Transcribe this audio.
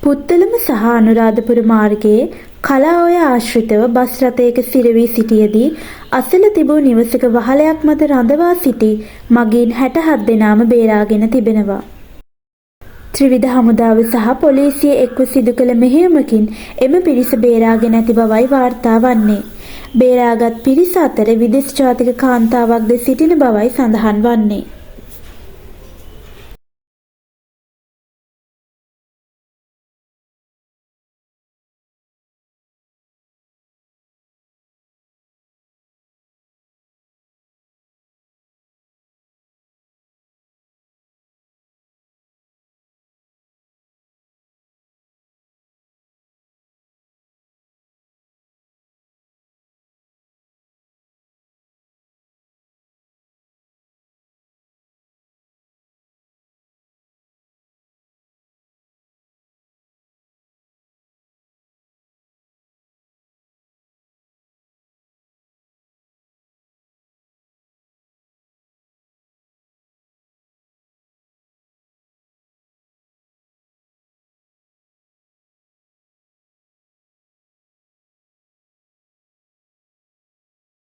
පුත්තලම සහ අනුරාධපුර මාර්ගයේ කලාඔය ආශ්‍රිතව බස් රථයක සිරවී සිටියදී අසල තිබූ නිවසක වහලයක් මත රඳවා සිටි මගීන් 67 දෙනාම බේරාගෙන තිබෙනවා. ත්‍රිවිධ හමුදාව සහ පොලිසිය එක්ව සිදු කළ මෙහෙයුමකින් එම පිරිස බේරාගෙන ඇති බවයි වාර්තා වන්නේ. බේරාගත් පිරිස අතර විදේශ ජාතික කාන්තාවක්ද සිටින බවයි සඳහන් වන්නේ.